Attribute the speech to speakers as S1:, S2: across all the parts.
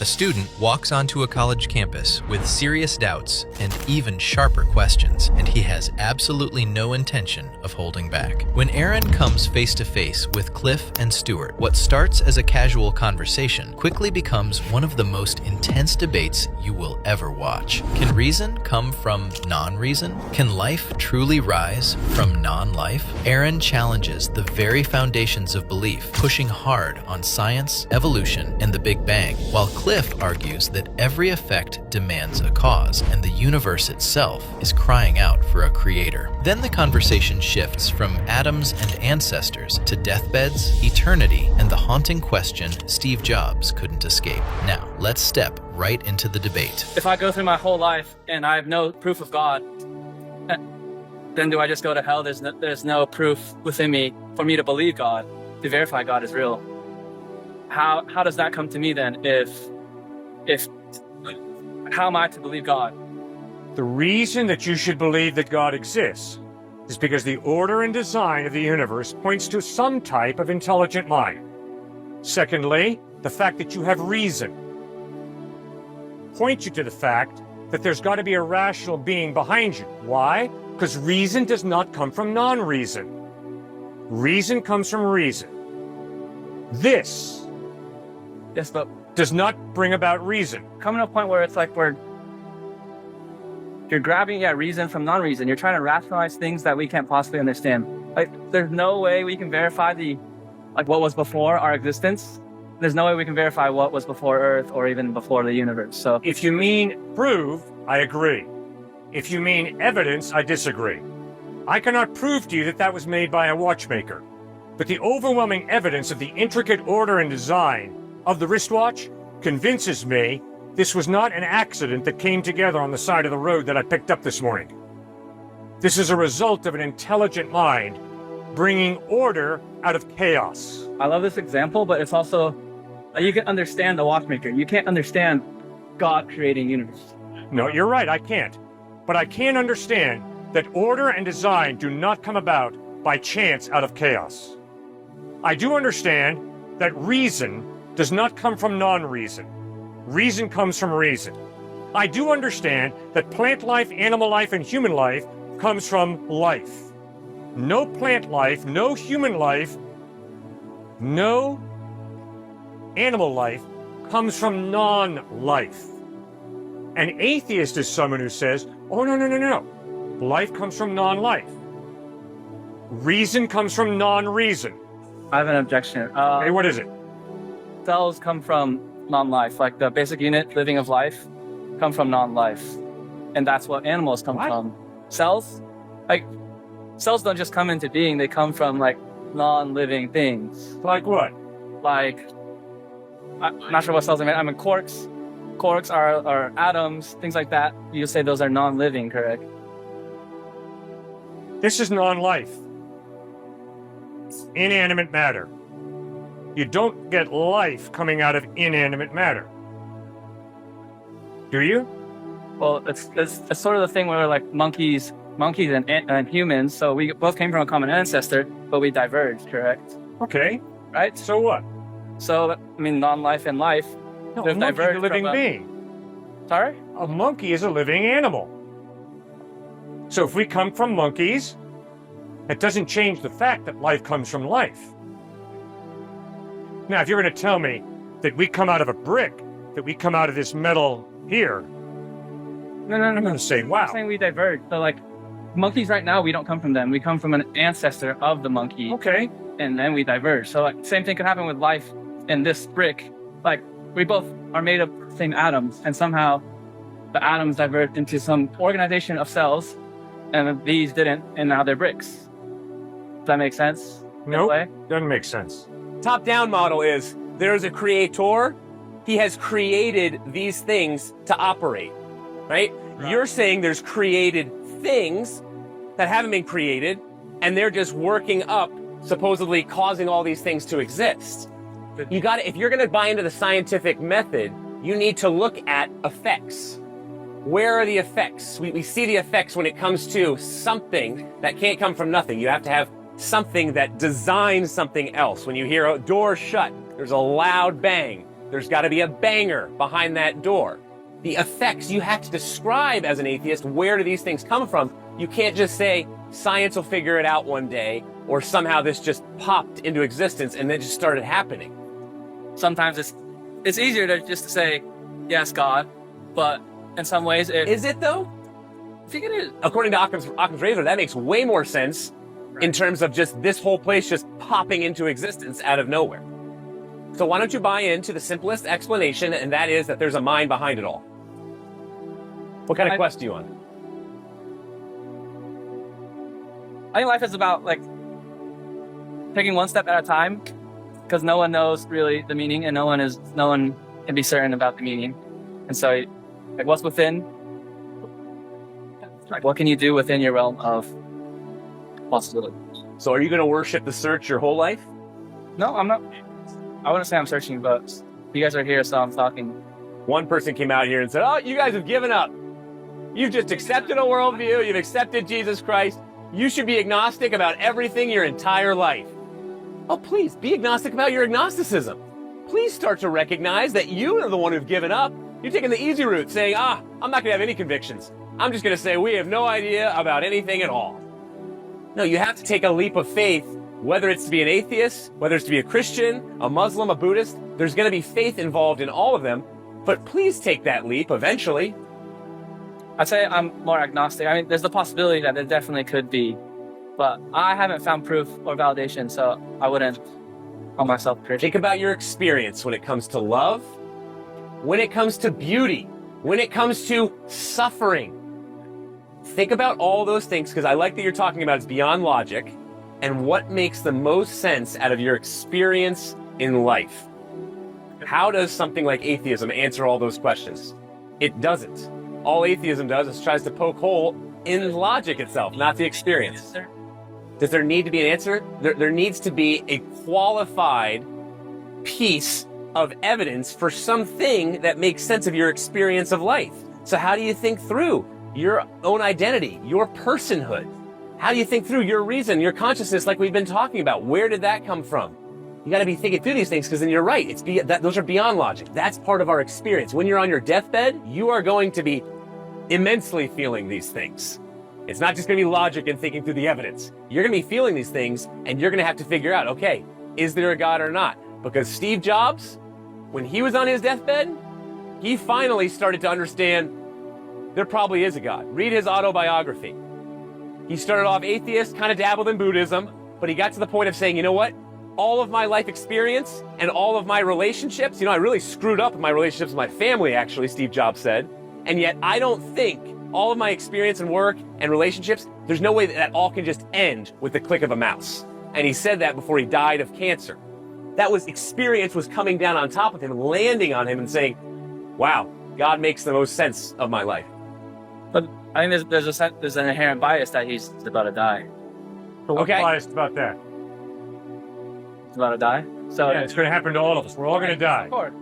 S1: A student walks onto a college campus with serious doubts and even sharper questions, and he has absolutely no intention of holding back. When Aaron comes face to face with Cliffe and Stuart, what starts as a casual conversation quickly becomes one of the most intense debates you will ever watch. Can reason come from non-reason? Can life truly rise from non-life? Aaron challenges the very foundations of belief, pushing hard on science, evolution, and the Big Bang, while Cliffe argues that every effect demands a cause, and the universe itself is crying out for a creator. Then the conversation shifts from atoms and ancestors to deathbeds, eternity, and the haunting question Steve Jobs couldn't escape. Now, let's step right into the debate.
S2: If I go through my whole life and I have no proof of God, then do I just go to hell? There's no proof within me for me to believe God, to verify God is real. How does that come to me then if how am I to believe God?
S3: The reason that you should believe that God exists is because the order and design of the universe points to some type of intelligent mind. Secondly, the fact that you have reason points you to the fact that there's got to be a rational being behind you. Why? Because reason does not come from non-reason. Reason comes from reason. This
S2: Yes, but
S3: does not bring about reason.
S2: coming to a point where it's like you're grabbing reason from non-reason. You're trying to rationalize things that we can't possibly understand. Like there's no way we can verify what was before our existence. There's no way we can verify what was before Earth or even before the universe. So
S3: If you mean prove, I agree. If you mean evidence, I disagree. I cannot prove to you that that was made by a watchmaker. But the overwhelming evidence of the intricate order and design of the wristwatch convinces me this was not an accident that came together on the side of the road that I picked up this morning. This is a result of an intelligent mind bringing order out of chaos.
S2: I love this example, but it's also you can understand the watchmaker. You can't understand God creating universe.
S3: No, you're right, I can't. But I can understand that order and design do not come about by chance out of chaos. I do understand that reason does not come from non-reason. Reason comes from reason. I do understand that plant life, animal life, and human life comes from life. No plant life, no human life, no animal life comes from non-life. An atheist is someone who says, oh, no. Life comes from non-life. Reason comes from non-reason.
S2: I have an objection.
S3: Hey, what is it?
S2: Cells come from non-life, like the basic unit living of life come from non-life, and that's what animals come from. Cells cells don't just come into being, they come from non-living things.
S3: Like what?
S2: I'm not sure what cells are made. I mean quarks are atoms, things like that. You say those are non-living, correct?
S3: This is non-life. Inanimate matter. You don't get life coming out of inanimate matter. Do you?
S2: Well, it's sort of the thing where monkeys and humans, so we both came from a common ancestor, but we diverged, correct?
S3: Okay.
S2: Right?
S3: So what?
S2: So, I mean, non-life and life.
S3: No,
S2: They've
S3: a monkey is a
S2: diverged
S3: living
S2: from
S3: being.
S2: Sorry?
S3: A monkey is a living animal. So if we come from monkeys, it doesn't change the fact that life comes from life. Now, if you're going to tell me that we come out of a brick, that we come out of this metal here,
S2: No.
S3: I'm going to say, wow.
S2: I'm saying we diverge. So, monkeys right now, we don't come from them. We come from an ancestor of the monkey.
S3: Okay.
S2: And then we diverge. So, same thing could happen with life and this brick. We both are made of the same atoms, and somehow the atoms diverged into some organization of cells, and these didn't, and now they're bricks. Does that make sense?
S3: Nope, doesn't make sense.
S4: Top-down model is there's a creator. He has created these things to operate, right? You're saying there's created things that haven't been created, and they're just working up, supposedly causing all these things to exist. If you're going to buy into the scientific method, you need to look at effects. Where are the effects? We see the effects when it comes to something that can't come from nothing. You have to have something that designs something else. When you hear a door shut, there's a loud bang. There's got to be a banger behind that door. The effects you have to describe as an atheist. Where do these things come from? You can't just say science will figure it out one day, or somehow this just popped into existence and then just started happening.
S2: Sometimes it's easier to just to say, yes, God, but in some ways
S4: Is it though?
S2: I think it is.
S4: According to Occam's razor, that makes way more sense in terms of just this whole place just popping into existence out of nowhere. So why don't you buy into the simplest explanation, and that is that there's a mind behind it all. What kind of quest do you on?
S2: I think life is about like taking one step at a time, because no one knows really the meaning, and no one can be certain about the meaning. And so, like, what's within? Like, what can you do within your realm of possibility?
S4: So are you going to worship the search your whole life?
S2: No, I'm not. I wouldn't say I'm searching, but you guys are here, so I'm talking.
S4: One person came out here and said, oh, you guys have given up. You've just accepted a worldview. You've accepted Jesus Christ. You should be agnostic about everything your entire life. Oh, please, be agnostic about your agnosticism. Please start to recognize that you are the one who've given up. You're taking the easy route, saying, I'm not going to have any convictions. I'm just going to say we have no idea about anything at all. No, you have to take a leap of faith, whether it's to be an atheist, whether it's to be a Christian, a Muslim, a Buddhist. There's going to be faith involved in all of them, but please take that leap eventually.
S2: I'd say I'm more agnostic. I mean, there's the possibility that there definitely could be, but I haven't found proof or validation, so I wouldn't call myself a Christian.
S4: Think about your experience when it comes to love, when it comes to beauty, when it comes to suffering. Think about all those things, because I like that you're talking about it's beyond logic, and what makes the most sense out of your experience in life. How does something like atheism answer all those questions? It doesn't. All atheism does is tries to poke hole in logic itself, not the experience. Does there need to be an answer? There needs to be a qualified piece of evidence for something that makes sense of your experience of life. So how do you think through your own identity, your personhood? How do you think through your reason, your consciousness, like we've been talking about? Where did that come from? You got to be thinking through these things, because then you're right. Those are beyond logic. That's part of our experience. When you're on your deathbed, you are going to be immensely feeling these things. It's not just going to be logic and thinking through the evidence. You're going to be feeling these things, and you're going to have to figure out, okay, is there a God or not? Because Steve Jobs, when he was on his deathbed, he finally started to understand there probably is a God. Read his autobiography. He started off atheist, kind of dabbled in Buddhism, but he got to the point of saying, you know what? All of my life experience and all of my relationships, I really screwed up in my relationships with my family, actually, Steve Jobs said. And yet I don't think all of my experience and work and relationships, there's no way that all can just end with the click of a mouse. And he said that before he died of cancer. That was experience was coming down on top of him, landing on him and saying, wow, God makes the most sense of my life.
S2: But I think there's an inherent bias that he's about to die.
S3: So what's
S4: Okay.
S3: biased about that?
S2: He's about to die. So
S3: Yeah, it's going to happen to all of us. We're all going to die.
S2: Of course.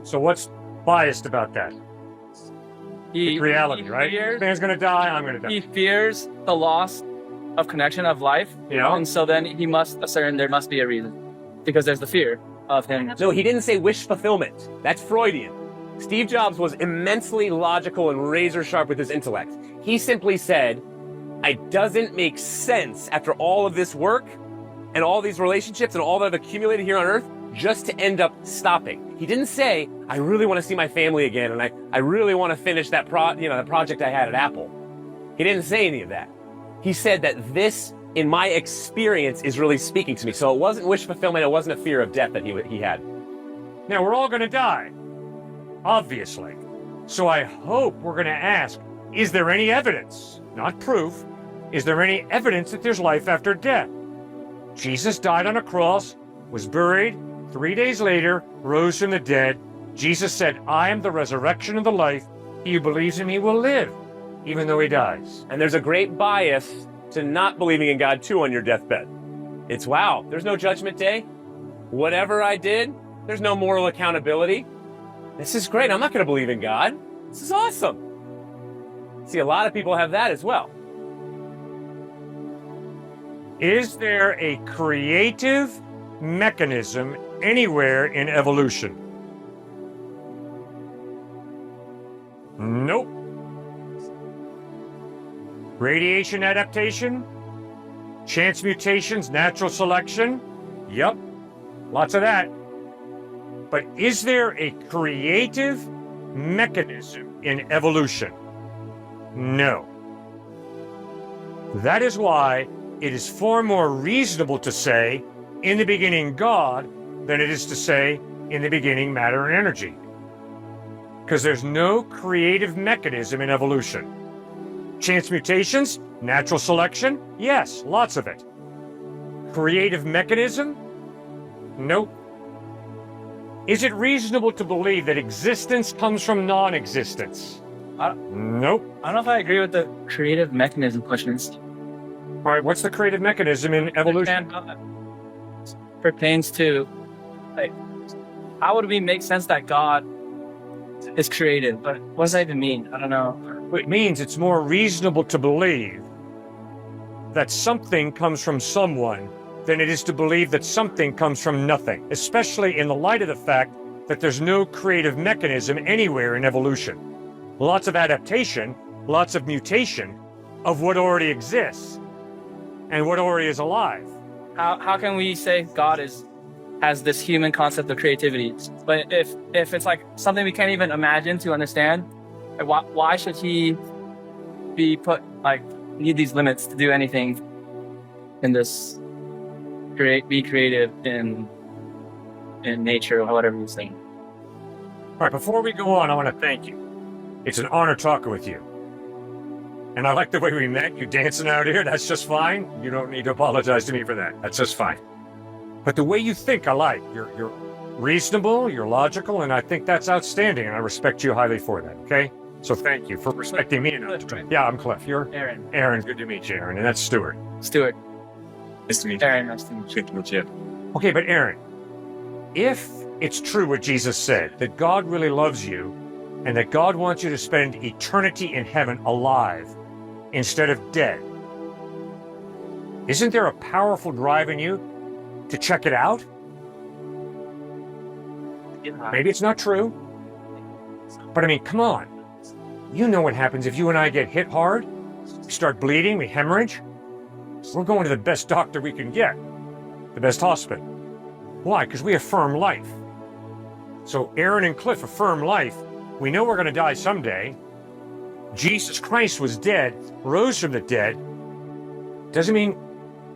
S3: So what's biased about that? It's reality, right? Man's going to die, I'm going to
S2: He
S3: die.
S2: fears the loss of connection of life,
S3: Yeah.
S2: and so then he must ascertain there must be a reason, because there's the fear of him.
S4: No, he didn't say wish fulfillment. That's Freudian. Steve Jobs was immensely logical and razor sharp with his intellect. He simply said, it doesn't make sense after all of this work and all these relationships and all that I've accumulated here on earth just to end up stopping. He didn't say, I really want to see my family again, and I really want to finish that the project I had at Apple. He didn't say any of that. He said that this, in my experience, is really speaking to me. So it wasn't wish fulfillment, it wasn't a fear of death that he had.
S3: Now, we're all going to die, obviously. So I hope we're going to ask, is there any evidence, not proof, is there any evidence that there's life after death? Jesus died on a cross, was buried, 3 days later, rose from the dead. Jesus said, I am the resurrection and the life. He who believes in me will live, even though he dies.
S4: And there's a great bias to not believing in God too on your deathbed. It's, wow, there's no judgment day. Whatever I did, there's no moral accountability. This is great. I'm not going to believe in God. This is awesome. See, a lot of people have that as well.
S3: Is there a creative mechanism anywhere in evolution? Nope. Radiation adaptation? Chance mutations, natural selection? Yep, lots of that. But is there a creative mechanism in evolution? No. That is why it is far more reasonable to say, in the beginning God, than it is to say, in the beginning matter and energy. Because there's no creative mechanism in evolution. Chance mutations, natural selection, yes, lots of it. Creative mechanism? Nope. Is it reasonable to believe that existence comes from non-existence? Nope.
S2: I don't know if I agree with the creative mechanism questions.
S3: All right, what's the creative mechanism in evolution?
S2: Pertains to, like, how would we make sense that God is creative? But what does that even mean? I don't know.
S3: It means it's more reasonable to believe that something comes from someone than it is to believe that something comes from nothing, especially in the light of the fact that there's no creative mechanism anywhere in evolution. Lots of adaptation, lots of mutation of what already exists and what already is alive.
S2: How can we say God has this human concept of creativity? But if it's like something we can't even imagine to understand, like why should he be put, like, need these limits to do anything in this be creative in nature or whatever you're saying?
S3: All right, before we go on, I want to thank you. It's an honor talking with you. And I like the way we met, you dancing out here, that's just fine. You don't need to apologize to me for that. That's just fine. But the way you think, I like. You're reasonable, you're logical, and I think that's outstanding, and I respect you highly for that, okay? So thank you for respecting me enough. Yeah, I'm Cliff. You're?
S2: Aaron.
S3: Aaron, good to meet you, Aaron. And that's Stuart.
S2: Stuart.
S5: Nice to meet you.
S2: Aaron, nice to meet you.
S5: Good to meet you.
S3: Okay, but Aaron, if it's true what Jesus said, that God really loves you, and that God wants you to spend eternity in heaven alive instead of dead, isn't there a powerful drive in you to check it out?
S2: Yeah.
S3: Maybe it's not true, but I mean, come on. You know what happens if you and I get hit hard, we start bleeding, we hemorrhage. We're going to the best doctor we can get, the best hospital. Why? Because we affirm life. So Aaron and Cliff affirm life. We know we're going to die someday. Jesus Christ was dead, rose from the dead. Doesn't mean,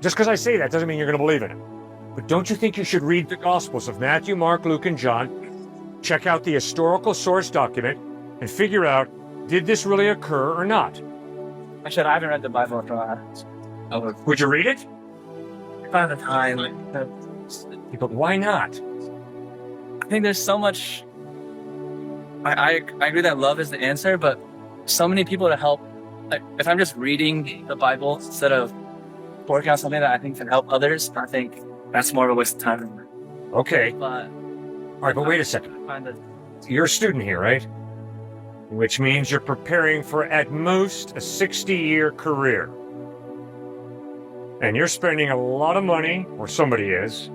S3: just because I say that doesn't mean you're going to believe in it. But don't you think you should read the Gospels of Matthew, Mark, Luke, and John, check out the historical source document, and figure out, did this really occur or not?
S2: Actually, I haven't read the Bible for a while.
S3: Would you read it?
S2: By the time,
S3: But why not?
S2: I think there's so much. I agree that love is the answer, but so many people to help. Like, if I'm just reading the Bible instead of working on something that I think can help others, I think that's more of a waste of time.
S3: Okay.
S2: But
S3: All right, but wait a second.
S2: I find that
S3: You're a student here, right? Which means you're preparing for, at most, a 60-year career. And you're spending a lot of money, or somebody is,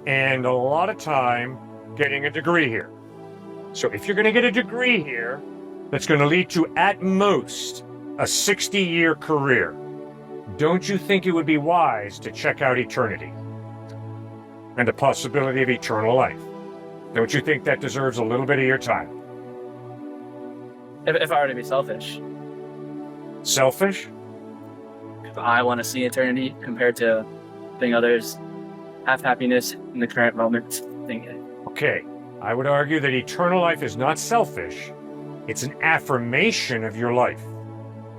S3: and a lot of time getting a degree here. So if you're going to get a degree here, that's going to lead to, at most, a 60-year career, don't you think it would be wise to check out eternity and the possibility of eternal life? Don't you think that deserves a little bit of your time?
S2: if I were to be selfish,
S3: Selfish?
S2: if I want to see eternity compared to seeing others have happiness in the current moment,
S3: Okay, I would argue that eternal life is not selfish. It's an affirmation of your life.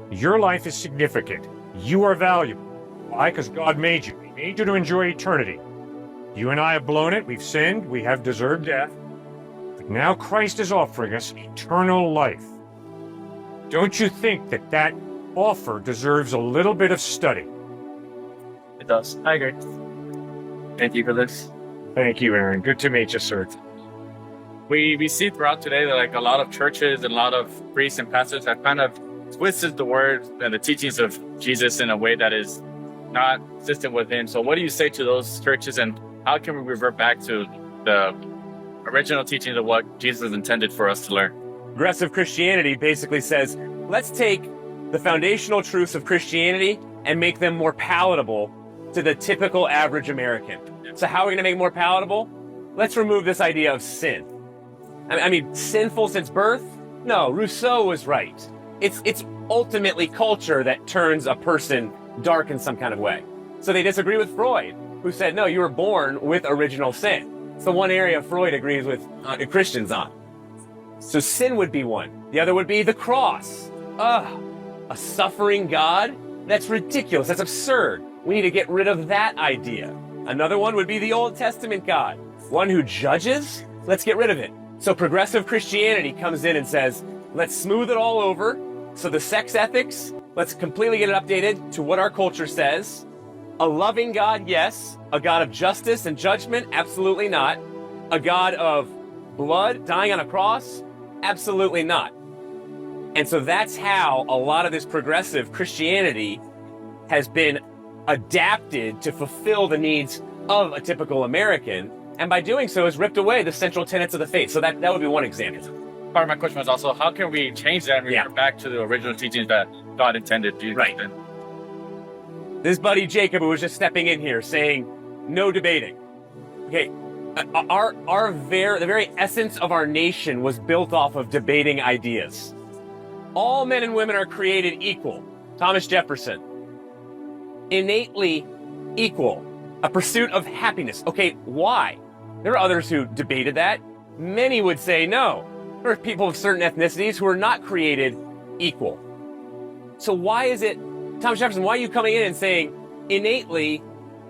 S3: Your life is significant. You are valuable. Why? Because God made you. He made you to enjoy eternity. You and I have blown it. We've sinned. We have deserved death. But now Christ is offering us eternal life. Don't you think that that offer deserves a little bit of study?
S2: It does. I agree. Thank you for this.
S3: Thank you, Aaron. Good to meet you, sir.
S5: We see throughout today that like a lot of churches and a lot of priests and pastors have kind of twisted the word and the teachings of Jesus in a way that is not consistent with him. So what do you say to those churches, and how can we revert back to the original teachings of what Jesus intended for us to learn?
S4: Progressive Christianity basically says, let's take the foundational truths of Christianity and make them more palatable to the typical average American. So how are we going to make it more palatable? Let's remove this idea of sin. I mean, sinful since birth? No, Rousseau was right. It's ultimately culture that turns a person dark in some kind of way. So they disagree with Freud, who said, no, you were born with original sin. It's the one area Freud agrees with Christians on. So sin would be one. The other would be the cross. A suffering God? That's ridiculous. That's absurd. We need to get rid of that idea. Another one would be the Old Testament God. One who judges? Let's get rid of it. So progressive Christianity comes in and says, let's smooth it all over. So the sex ethics, let's completely get it updated to what our culture says. A loving God, yes. A God of justice and judgment, absolutely not. A God of blood, dying on a cross, absolutely not. And so that's how a lot of this progressive Christianity has been adapted to fulfill the needs of a typical American, and by doing so has ripped away the central tenets of the faith. So that would be one example.
S5: Part of my question was also, how can we change that and revert back to the original teachings that God intended?
S4: Right. This buddy Jacob, who was just stepping in here, saying, no debating. Okay, the very essence of our nation was built off of debating ideas. All men and women are created equal. Thomas Jefferson. Innately equal. A pursuit of happiness. Okay, why? There are others who debated that. Many would say no. There are people of certain ethnicities who are not created equal. So why is it, Thomas Jefferson, why are you coming in and saying innately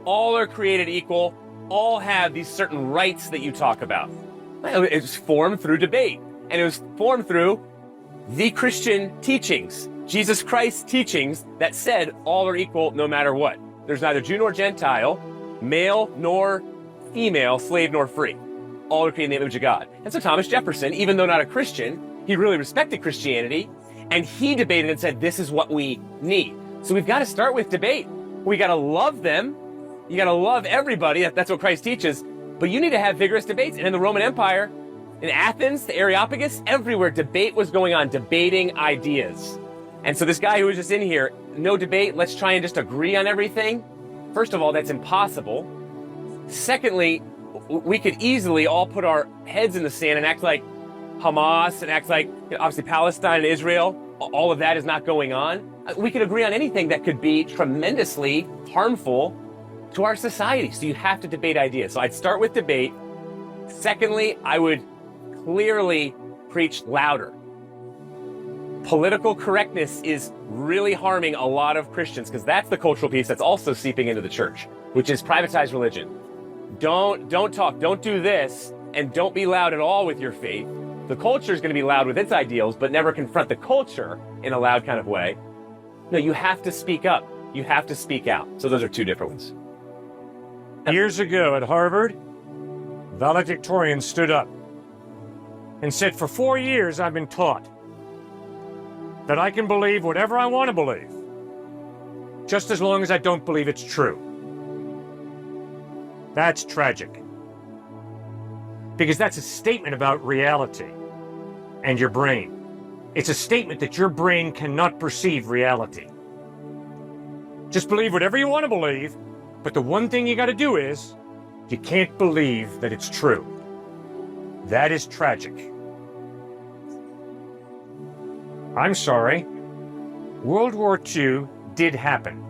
S4: all are created equal, all have these certain rights that you talk about? Well, it was formed through debate, and it was formed through the Christian teachings, Jesus Christ's teachings that said all are equal no matter what. There's neither Jew nor Gentile, male nor female, slave nor free. All are created in the image of God. And so Thomas Jefferson, even though not a Christian, he really respected Christianity, and he debated and said, this is what we need. So we've got to start with debate. We got to love them. You got to love everybody. That's what Christ teaches. But you need to have vigorous debates. And in the Roman Empire, in Athens, the Areopagus, everywhere debate was going on, debating ideas. And so this guy who was just in here, no debate, let's try and just agree on everything. First of all, that's impossible. Secondly, we could easily all put our heads in the sand and act like Hamas and act like, obviously, Palestine and Israel. All of that is not going on. We could agree on anything that could be tremendously harmful to our society. So you have to debate ideas. So I'd start with debate. Secondly, I would clearly preach louder. Political correctness is really harming a lot of Christians because that's the cultural piece that's also seeping into the church, which is privatized religion. Don't talk, don't do this, and don't be loud at all with your faith. The culture is going to be loud with its ideals, but never confront the culture in a loud kind of way. No, you have to speak up. You have to speak out. So those are two different ones.
S3: Years ago at Harvard, valedictorian stood up and said, for 4 years I've been taught that I can believe whatever I want to believe, just as long as I don't believe it's true. That's tragic. Because that's a statement about reality and your brain. It's a statement that your brain cannot perceive reality. Just believe whatever you want to believe, but the one thing you got to do is, you can't believe that it's true. That is tragic. I'm sorry. World War II did happen.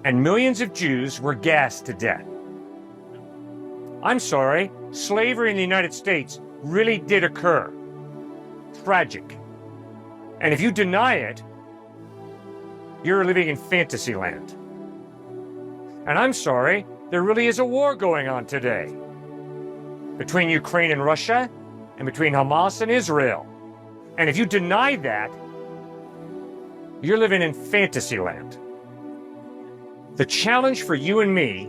S3: And millions of Jews were gassed to death. I'm sorry. Slavery in the United States really did occur. Tragic. And if you deny it, you're living in fantasy land. And I'm sorry, there really is a war going on today between Ukraine and Russia and between Hamas and Israel. And if you deny that, you're living in fantasy land. The challenge for you and me,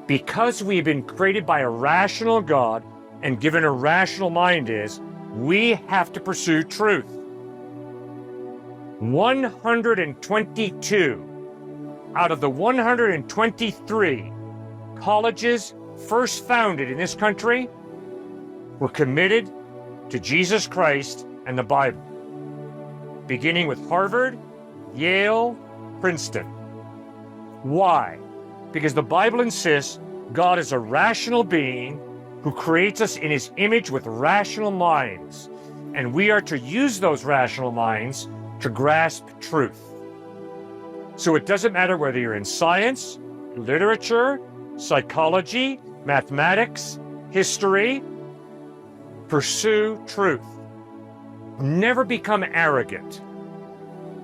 S3: because we've been created by a rational God and given a rational mind, is we have to pursue truth. 122 out of the 123 colleges first founded in this country were committed to Jesus Christ and the Bible, beginning with Harvard, Yale, Princeton. Why? Because the Bible insists God is a rational being who creates us in his image with rational minds, and we are to use those rational minds to grasp truth. So it doesn't matter whether you're in science, literature, psychology, mathematics, history, pursue truth. Never become arrogant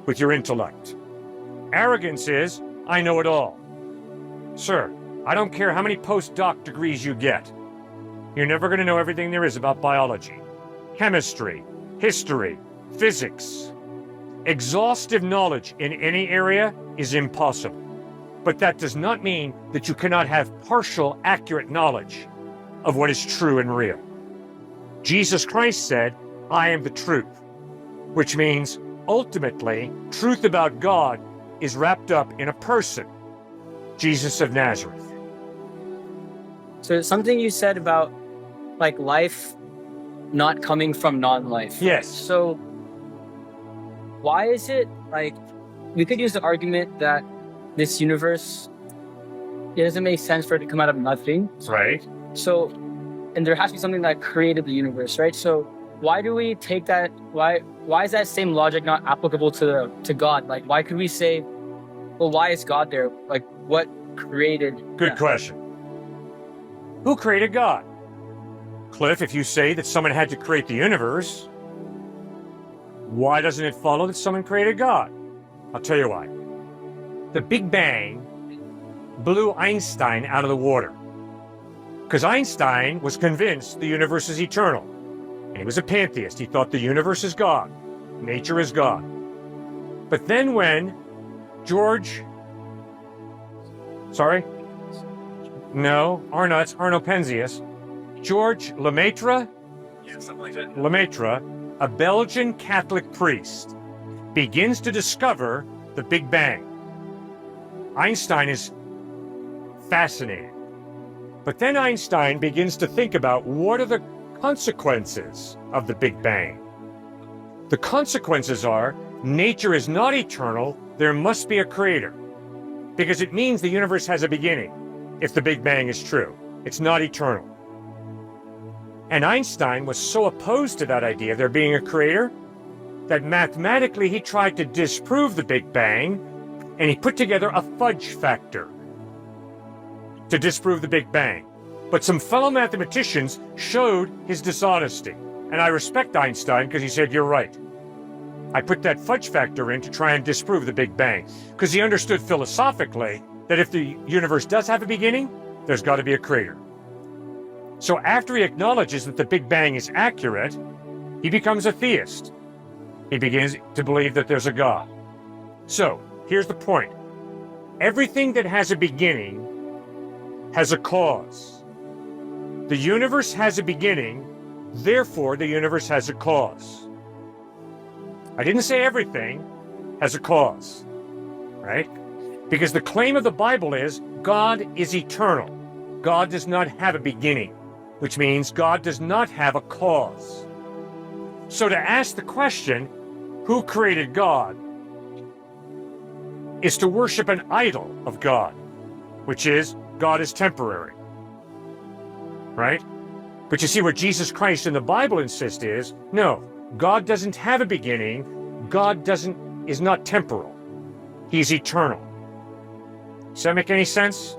S3: with your intellect. Arrogance is, I know it all. Sir, I don't care how many postdoc degrees you get. You're never going to know everything there is about biology, chemistry, history, physics. Exhaustive knowledge in any area is impossible. But that does not mean that you cannot have partial, accurate knowledge of what is true and real. Jesus Christ said, I am the truth, which means ultimately, truth about God is wrapped up in a person, Jesus of Nazareth.
S2: So something you said about like life not coming from non-life.
S3: Yes.
S2: So why is it like we could use the argument that this universe, it doesn't make sense for it to come out of nothing.
S3: Right.
S2: So, and there has to be something that created the universe, right? So why do we take that? Why is that same logic not applicable to God? Like, why could we say, well, why is God there? Like, what created?
S3: Good question. Who created God? Cliff, if you say that someone had to create the universe, why doesn't it follow that someone created God? I'll tell you why. The Big Bang blew Einstein out of the water. Because Einstein was convinced the universe is eternal. And he was a pantheist. He thought the universe is God. Nature is God. But then when Arno Penzias, George Lemaitre, a Belgian Catholic priest, begins to discover the Big Bang. Einstein is fascinated. But then Einstein begins to think about what are the consequences of the Big Bang. The consequences are nature is not eternal, there must be a creator. Because it means the universe has a beginning, if the Big Bang is true. It's not eternal. And Einstein was so opposed to that idea of there being a creator that mathematically he tried to disprove the Big Bang, and he put together a fudge factor to disprove the Big Bang. But some fellow mathematicians showed his dishonesty. And I respect Einstein because he said, you're right. I put that fudge factor in to try and disprove the Big Bang. Because he understood philosophically that if the universe does have a beginning, there's got to be a creator. So after he acknowledges that the Big Bang is accurate, he becomes a theist. He begins to believe that there's a God. So here's the point. Everything that has a beginning has a cause. The universe has a beginning, therefore the universe has a cause. I didn't say everything has a cause, right? Because the claim of the Bible is God is eternal. God does not have a beginning, which means God does not have a cause. So to ask the question, who created God, is to worship an idol of God, which is God is temporary, right? But you see what Jesus Christ and the Bible insist is, no, God doesn't have a beginning. God is not temporal. He's eternal. Does that make any sense?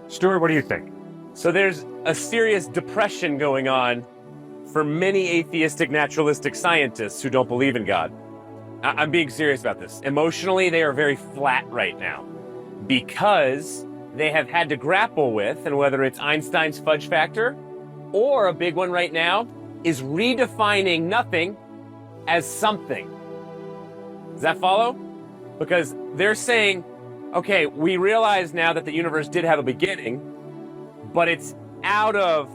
S3: Stuart, what do you think?
S4: So there's a serious depression going on for many atheistic naturalistic scientists who don't believe in God. I'm being serious about this. Emotionally, they are very flat right now because they have had to grapple with, and whether it's Einstein's fudge factor or a big one right now, is redefining nothing as something. Does that follow? Because they're saying, okay, we realize now that the universe did have a beginning, but it's out of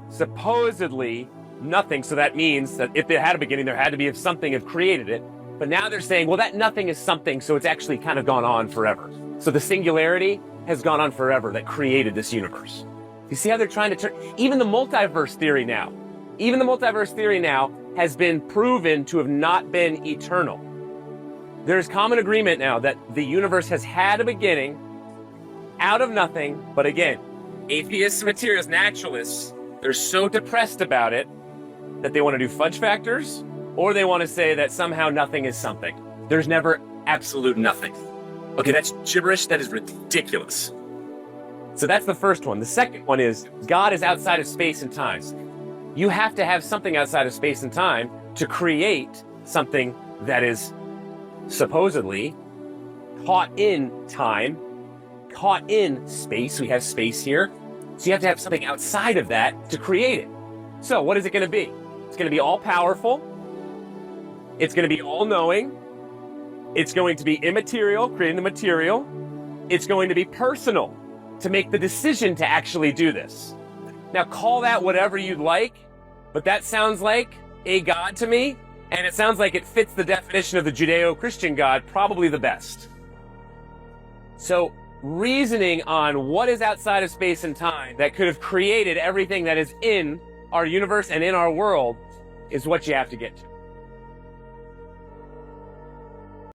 S4: supposedly nothing. So that means that if it had a beginning, there had to be if something had created it. But now they're saying, well, that nothing is something, so it's actually kind of gone on forever. So the singularity has gone on forever that created this universe. You see how they're trying to turn, even the multiverse theory now has been proven to have not been eternal. There's common agreement now that the universe has had a beginning out of nothing, but again, atheists, materialist naturalists, they're so depressed about it that they want to do fudge factors, or they want to say that somehow nothing is something. There's never absolute nothing. Okay, that's gibberish. That is ridiculous. So that's the first one. The second one is God is outside of space and time. You have to have something outside of space and time to create something that is supposedly caught in time, caught in space. We have space here. So you have to have something outside of that to create it. So what is it going to be? It's going to be all powerful. It's going to be all knowing. It's going to be immaterial, creating the material. It's going to be personal, to make the decision to actually do this. Now call that whatever you'd like, but that sounds like a God to me, and it sounds like it fits the definition of the Judeo-Christian God probably the best. So reasoning on what is outside of space and time that could have created everything that is in our universe and in our world is what you have to get to.